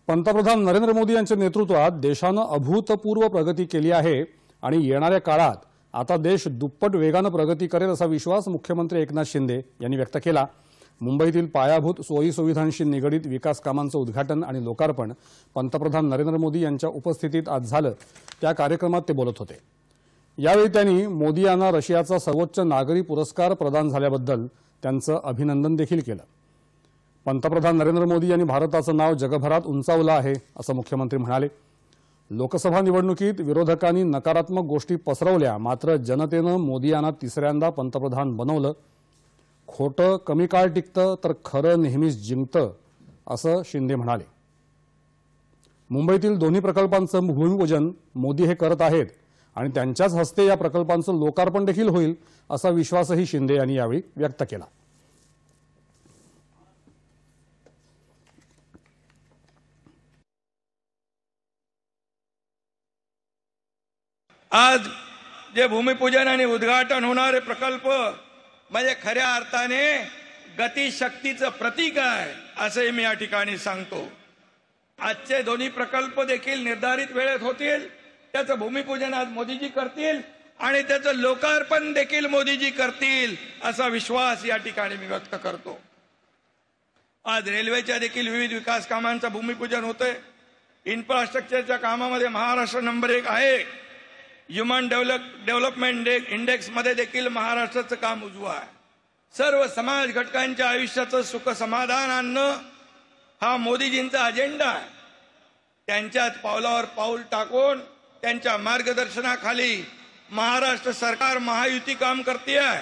पंतप्रधान नरेंद्र मोदी यांच्या नेतृत्वात देशानं अभूतपूर्व प्रगती केली आहे आणि येणाऱ्या काळात आता देश दुप्पट वेगाने प्रगती करेल असा विश्वास मुख्यमंत्री एकनाथ शिंदे यांनी व्यक्त केला। मुंबईतील पायाभूत सोयी सुविधांशी निगडित विकास कामांचं उद्घाटन आणि लोकार्पण पंतप्रधान नरेंद्र मोदी यांच्या उपस्थितीत आज झालं। त्या कार्यक्रमात ते बोलत होते। यावेळी त्यांनी मोदी यांना रशियाचा सर्वोच्च नागरी पुरस्कार प्रदान झाल्याबद्दल त्यांचं अभिनंदन देखील केलं। पंतप्रधान नरेंद्र मोदी यांनी भारताचं नाव जगभरात उंचावलं आहे असं मुख्यमंत्री म्हणाले। लोकसभा निवडणुकीत विरोधकांनी नकारात्मक गोष्टी पसरवल्या, मात्र जनतेनं मोदी यांना तिसऱ्यांदा पंतप्रधान बनवलं। खोटं कमी काळ टिकतं तर खरं नेहमीच जिंकतं असं शिंदे म्हणाले। मुंबईतील दोन्ही प्रकल्पांचं भूमिपूजन मोदी हे करत आहेत आणि त्यांच्याच हस्ते या प्रकल्पांचं लोकार्पण देखील होईल असा विश्वासही शिंदे यांनी यावेळी व्यक्त केला। आज जे भूमिपूजन आणि उद्घाटन होणारे प्रकल्प म्हणजे खऱ्या अर्थाने गतिशक्तीचं प्रतीक आहे असे मी या ठिकाणी सांगतो। आजचे दोन्ही प्रकल्प देखील निर्धारित वेळेत होतील, त्याचं भूमिपूजन आज मोदीजी करतील आणि त्याचं लोकार्पण देखील मोदीजी करतील असा विश्वास या ठिकाणी मी व्यक्त करतो। आज रेल्वेच्या देखील विविध विकास कामांचं भूमिपूजन होतंय। इन्फ्रास्ट्रक्चरच्या कामामध्ये महाराष्ट्र नंबर 1 आहे। ह्युमन डेव्हलपमेंट इंडेक्स मध्ये देखील महाराष्ट्राचं काम उजवं आहे। सर्व समाज घटकांच्या आयुष्याचं सुख समाधान आणणं हा मोदीजींचा अजेंडा आहे। त्यांच्याच पावलावर पाऊल टाकून त्यांच्या मार्गदर्शनाखाली महाराष्ट्र सरकार महायुती काम करते आहे।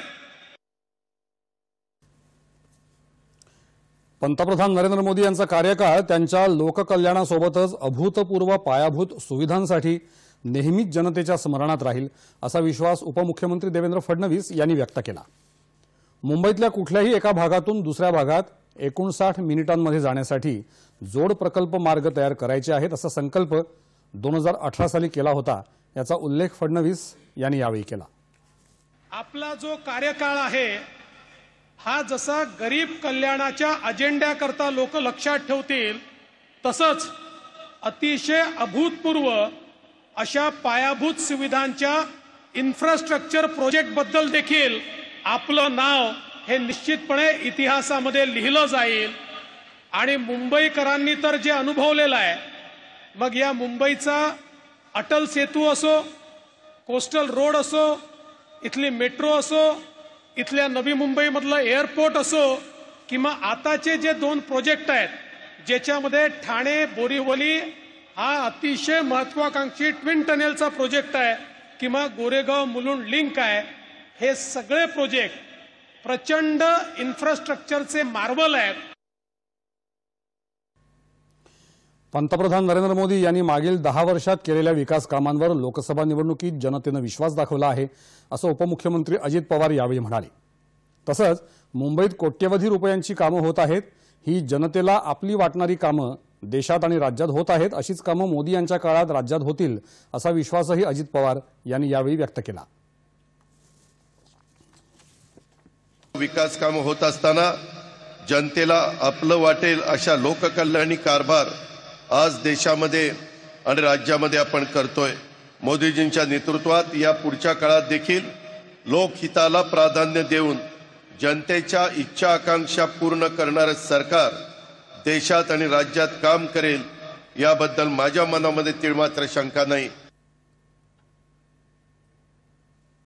पंतप्रधान नरेंद्र मोदी यांचा कार्यकाळ त्यांच्या लोककल्याणासोबतच अभूतपूर्व पायाभूत सुविधांसाठी नेहमीच जनतेच्या स्मरणात राहील असा विश्वास उपमुख्यमंत्री देवेंद्र फडणवीस यांनी व्यक्त केला। मुंबईतल्या कुठल्याही एका भागातून दुसऱ्या भागात 59 मिनिटांमध्ये जाण्यासाठी जोड प्रकल्प मार्ग तयार करायचे आहेत असा संकल्प 2018 साली केला होता, याचा उल्लेख फडणवीस यांनी यावेळी केला। आपला जो कार्यकाळ आहे हा जसा गरीब कल्याणाच्या अजेंड्याकरता लोक लक्षात ठेवतील, तसंच अतिशय अभूतपूर्व अशा पायाभूत सुविधांच्या इन्फ्रास्ट्रक्चर प्रोजेक्ट बद्दल देखील आपलं नाव हे निश्चितपणे इतिहासामध्ये लिहिलं जाईल। आणि मुंबईकरांनी तर जे अनुभवलेलं आहे, मग या मुंबईचा अटल सेतू असो, कोस्टल रोड असो, इथली मेट्रो असो, इथल्या नवी मुंबईमधलं एअरपोर्ट असो, किंवा आताचे जे 2 प्रोजेक्ट आहेत ज्याच्यामध्ये ठाणे बोरीवली हा अतिशय महत्वाकांक्षी ट्विन टनेलचा प्रोजेक्ट आहे, किंवा गोरेगाव मुलुंड लिंक आहे, हे सगळे प्रोजेक्ट प्रचंड इन्फ्रास्ट्रक्चरचे मार्वल आहेत। पंतप्रधान नरेंद्र मोदी यांनी मागील 10 वर्षात केलेल्या विकास कामांवर लोकसभा निवडणुकीत जनतेनं विश्वास दाखवला आहे असं उपमुख्यमंत्री अजित पवार यावेळी म्हणाले। तसंच मुंबईत कोट्यवधी रुपयांची कामं होत आहेत, ही जनतेला आपली वाटणारी कामं देशात आणि राज्यात होत आहेत, अशीच कामं मोदी यांच्या काळात राज्यात होतील असा विश्वासही अजित पवार यांनी यावेळी व्यक्त केला। विकास कामं होत असताना जनतेला आपलं वाटेल अशा लोककल्याणी कारभार आज देशामध्ये आणि राज्यामध्ये आपण करतोय। मोदीजींच्या नेतृत्वात या पुढच्या काळात देखील लोकहिताला प्राधान्य देऊन जनतेच्या इच्छा आकांक्षा पूर्ण करणारे सरकार देशात आणि राज्यात काम करेल, याबद्दल माझ्या मनामध्ये तीळमात्र शंका नाही।